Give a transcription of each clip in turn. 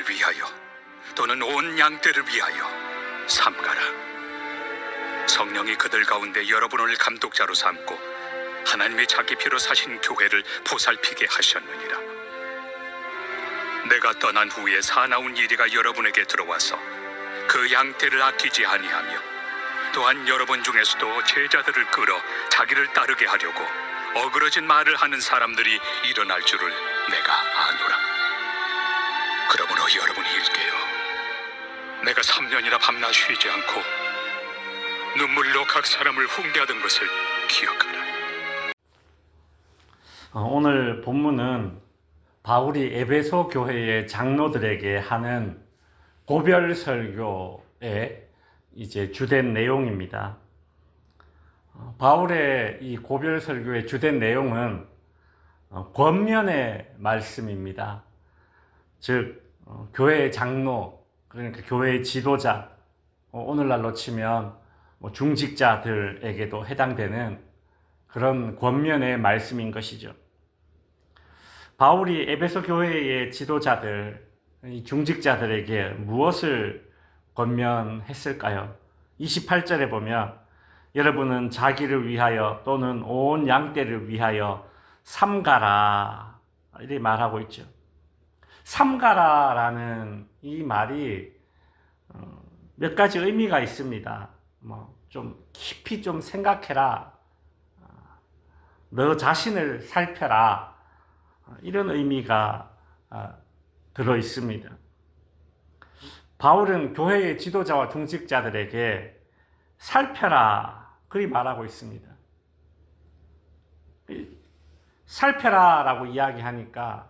위하여 또는 온 양떼를 위하여 삼가라. 성령이 그들 가운데 여러분을 감독자로 삼고 하나님의 자기 피로 사신 교회를 보살피게 하셨느니라. 내가 떠난 후에 사나운 이리가 여러분에게 들어와서 그 양떼를 아끼지 아니하며 또한 여러분 중에서도 제자들을 끌어 자기를 따르게 하려고 어그러진 말을 하는 사람들이 일어날 줄을 내가 아노라. 그러므로 여러분이 일깨어 내가 3년이나 밤낮 쉬지 않고 눈물로 각 사람을 훈계하던 것을 기억하라. 오늘 본문은 바울이 에베소 교회의 장로들에게 하는 고별 설교의 이제 주된 내용입니다. 바울의 이 고별 설교의 주된 내용은 권면의 말씀입니다. 즉 교회의 장로, 그러니까 교회의 지도자, 오늘날로 치면 중직자들에게도 해당되는 그런 권면의 말씀인 것이죠. 바울이 에베소 교회의 지도자들, 이 중직자들에게 무엇을 권면했을까요? 28절에 보면 여러분은 자기를 위하여 또는 온 양떼를 위하여 삼가라 이렇게 말하고 있죠. 삼가라라는 이 말이 몇 가지 의미가 있습니다. 좀 깊이 좀 생각해라, 너 자신을 살펴라, 이런 의미가 들어 있습니다. 바울은 교회의 지도자와 중직자들에게 살펴라 그리 말하고 있습니다. 살펴라라고 이야기하니까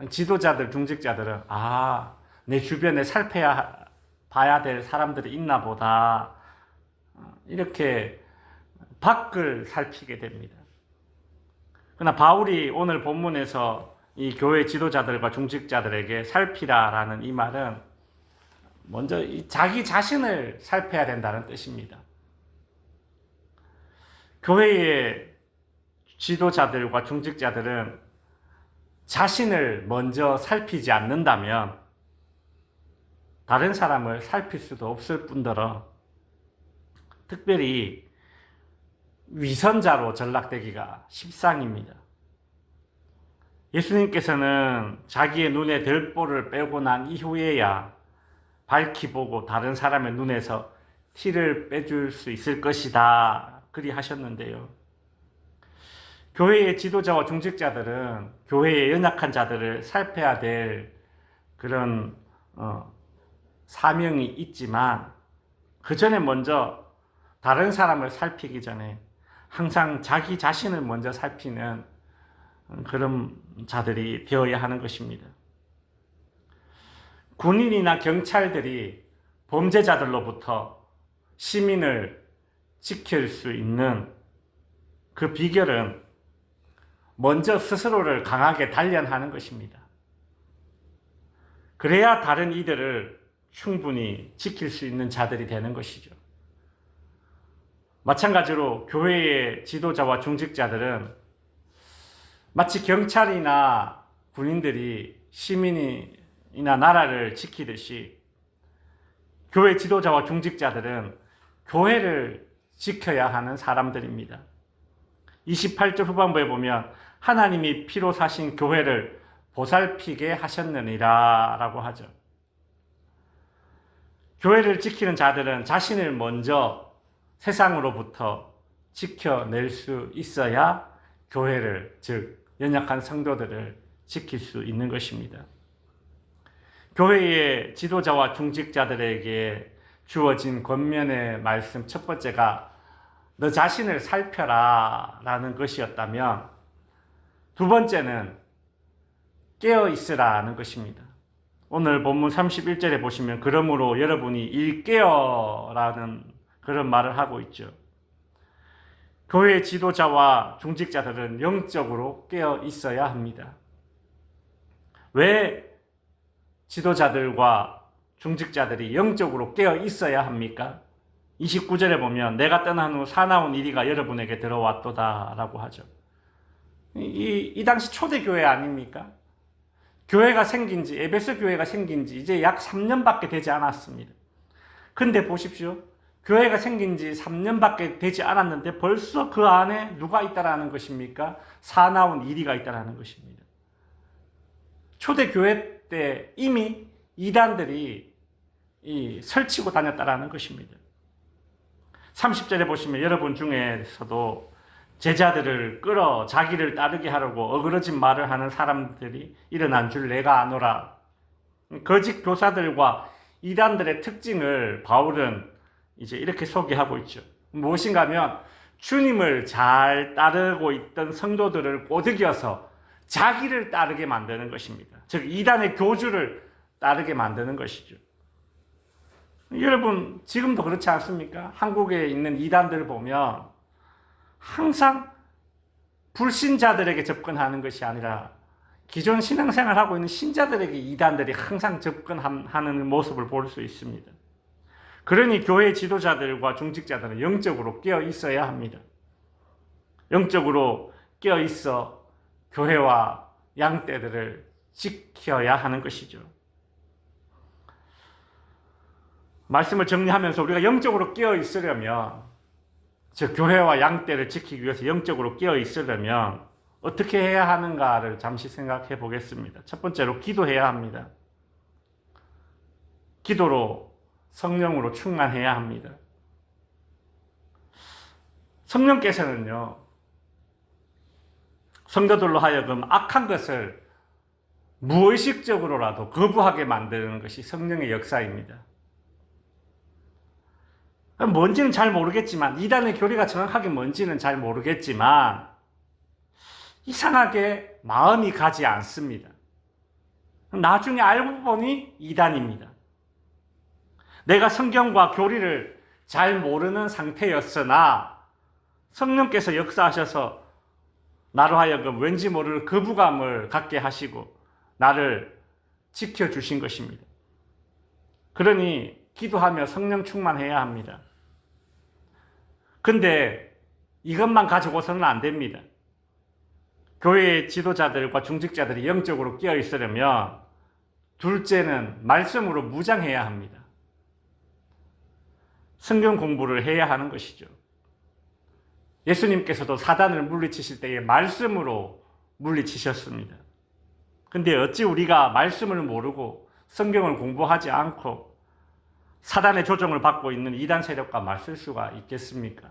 지도자들, 중직자들은 내 주변에 봐야 될 사람들이 있나 보다, 이렇게 밖을 살피게 됩니다. 그러나 바울이 오늘 본문에서 이 교회 지도자들과 중직자들에게 살피라라는 이 말은 먼저 자기 자신을 살펴야 된다는 뜻입니다. 교회의 지도자들과 중직자들은 자신을 먼저 살피지 않는다면 다른 사람을 살필 수도 없을 뿐더러 특별히 위선자로 전락되기가 십상입니다. 예수님께서는 자기의 눈에 들보를 빼고 난 이후에야 밝히 보고 다른 사람의 눈에서 티를 빼줄 수 있을 것이다 그리 하셨는데요. 교회의 지도자와 중직자들은 교회의 연약한 자들을 살펴야 될 그런 사명이 있지만 그 전에 먼저 다른 사람을 살피기 전에 항상 자기 자신을 먼저 살피는 그런 자들이 되어야 하는 것입니다. 군인이나 경찰들이 범죄자들로부터 시민을 지킬 수 있는 그 비결은 먼저 스스로를 강하게 단련하는 것입니다. 그래야 다른 이들을 충분히 지킬 수 있는 자들이 되는 것이죠. 마찬가지로 교회의 지도자와 중직자들은 마치 경찰이나 군인들이 시민이나 나라를 지키듯이 교회 지도자와 중직자들은 교회를 지켜야 하는 사람들입니다. 28절 후반부에 보면 하나님이 피로 사신 교회를 보살피게 하셨느니라 라고 하죠. 교회를 지키는 자들은 자신을 먼저 세상으로부터 지켜낼 수 있어야 교회를, 즉 연약한 성도들을 지킬 수 있는 것입니다. 교회의 지도자와 중직자들에게 주어진 권면의 말씀 첫 번째가 너 자신을 살펴라 라는 것이었다면, 두 번째는 깨어 있으라는 것입니다. 오늘 본문 31절에 보시면 그러므로 여러분이 일깨어 라는 그런 말을 하고 있죠. 교회 지도자와 중직자들은 영적으로 깨어 있어야 합니다. 왜 지도자들과 중직자들이 영적으로 깨어 있어야 합니까? 29절에 보면 내가 떠난 후 사나운 이리가 여러분에게 들어왔도다 라고 하죠. 이 당시 초대교회 아닙니까? 교회가 생긴 지, 에베소 교회가 생긴 지 이제 약 3년밖에 되지 않았습니다. 근데 보십시오. 교회가 생긴 지 3년밖에 되지 않았는데 벌써 그 안에 누가 있다라는 것입니까? 사나운 이리가 있다라는 것입니다. 초대교회 때 이미 이단들이 설치고 다녔다라는 것입니다. 30절에 보시면 여러분 중에서도 제자들을 끌어 자기를 따르게 하려고 어그러진 말을 하는 사람들이 일어난 줄 내가 아노라. 거짓 교사들과 이단들의 특징을 바울은 이제 이렇게 소개하고 있죠. 무엇인가 하면 주님을 잘 따르고 있던 성도들을 꼬드겨서 자기를 따르게 만드는 것입니다. 즉 이단의 교주를 따르게 만드는 것이죠. 여러분 지금도 그렇지 않습니까? 한국에 있는 이단들을 보면 항상 불신자들에게 접근하는 것이 아니라 기존 신앙생활하고 있는 신자들에게 이단들이 항상 접근하는 모습을 볼 수 있습니다. 그러니 교회 지도자들과 중직자들은 영적으로 깨어 있어야 합니다. 영적으로 깨어 있어 교회와 양떼들을 지켜야 하는 것이죠. 말씀을 정리하면서 우리가 영적으로 깨어 있으려면, 즉 교회와 양떼를 지키기 위해서 영적으로 깨어 있으려면 어떻게 해야 하는가를 잠시 생각해 보겠습니다. 첫 번째로 기도해야 합니다. 기도로 성령으로 충만해야 합니다. 성령께서는요, 성도들로 하여금 악한 것을 무의식적으로라도 거부하게 만드는 것이 성령의 역사입니다. 뭔지는 잘 모르겠지만, 이단의 교리가 정확하게 뭔지는 잘 모르겠지만 이상하게 마음이 가지 않습니다. 나중에 알고 보니 이단입니다. 내가 성경과 교리를 잘 모르는 상태였으나 성령께서 역사하셔서 나로 하여금 왠지 모를 거부감을 갖게 하시고 나를 지켜주신 것입니다. 그러니 기도하며 성령 충만해야 합니다. 근데 이것만 가지고서는 안 됩니다. 교회의 지도자들과 중직자들이 영적으로 깨어 있으려면 둘째는 말씀으로 무장해야 합니다. 성경 공부를 해야 하는 것이죠. 예수님께서도 사단을 물리치실 때에 말씀으로 물리치셨습니다. 근데 어찌 우리가 말씀을 모르고 성경을 공부하지 않고 사단의 조종을 받고 있는 이단 세력과 맞설 수가 있겠습니까?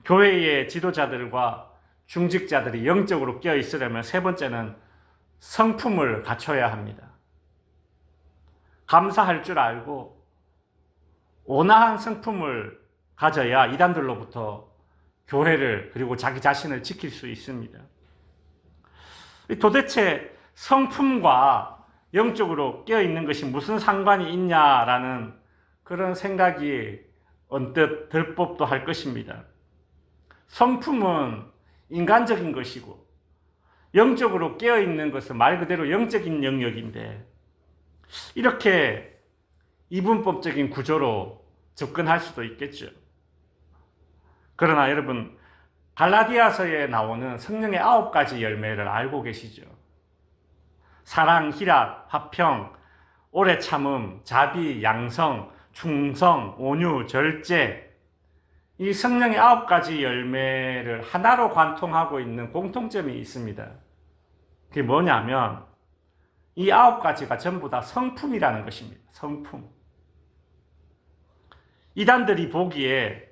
교회의 지도자들과 중직자들이 영적으로 깨어 있으려면 세 번째는 성품을 갖춰야 합니다. 감사할 줄 알고 온화한 성품을 가져야 이단들로부터 교회를 그리고 자기 자신을 지킬 수 있습니다. 도대체 성품과 영적으로 깨어있는 것이 무슨 상관이 있냐라는 그런 생각이 언뜻 들 법도 할 것입니다. 성품은 인간적인 것이고 영적으로 깨어있는 것은 말 그대로 영적인 영역인데 이렇게 이분법적인 구조로 접근할 수도 있겠죠. 그러나 여러분, 갈라디아서에 나오는 성령의 9가지 열매를 알고 계시죠? 사랑, 희락, 화평, 오래 참음, 자비, 양성, 충성, 온유, 절제. 이 성령의 9가지 열매를 하나로 관통하고 있는 공통점이 있습니다. 그게 뭐냐면 이 9가지가 전부 다 성품이라는 것입니다. 성품. 이단들이 보기에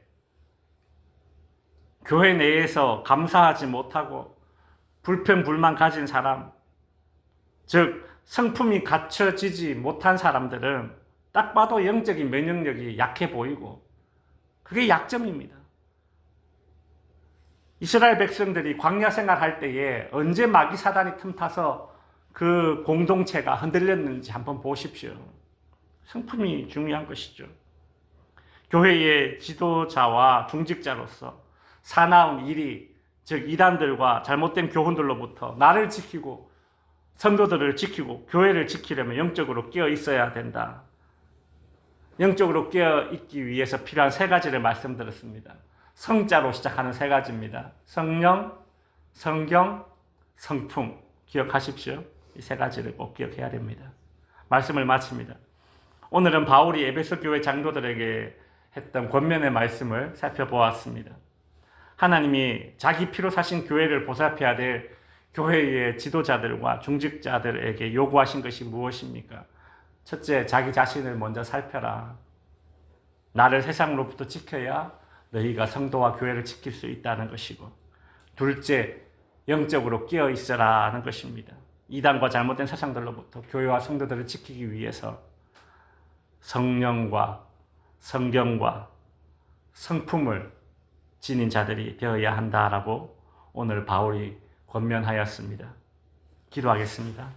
교회 내에서 감사하지 못하고 불평, 불만 가진 사람, 즉 성품이 갖춰지지 못한 사람들은 딱 봐도 영적인 면역력이 약해 보이고 그게 약점입니다. 이스라엘 백성들이 광야 생활할 때에 언제 마귀 사단이 틈타서 그 공동체가 흔들렸는지 한번 보십시오. 성품이 중요한 것이죠. 교회의 지도자와 중직자로서 사나운 일이, 즉 이단들과 잘못된 교훈들로부터 나를 지키고 성도들을 지키고 교회를 지키려면 영적으로 깨어 있어야 된다. 영적으로 깨어 있기 위해서 필요한 3가지를 말씀드렸습니다. 성자로 시작하는 3가지입니다. 성령, 성경, 성품. 기억하십시오. 이 세 가지를 꼭 기억해야 됩니다. 말씀을 마칩니다. 오늘은 바울이 에베소 교회 장로들에게 했던 권면의 말씀을 살펴보았습니다. 하나님이 자기 피로 사신 교회를 보살펴야 될 교회의 지도자들과 중직자들에게 요구하신 것이 무엇입니까? 첫째, 자기 자신을 먼저 살펴라. 나를 세상으로부터 지켜야 너희가 성도와 교회를 지킬 수 있다는 것이고, 둘째, 영적으로 깨어 있어라 하는 것입니다. 이단과 잘못된 사상들로부터 교회와 성도들을 지키기 위해서 성령과 성경과 성품을 지닌 자들이 되어야 한다라고 오늘 바울이 권면하였습니다. 기도하겠습니다.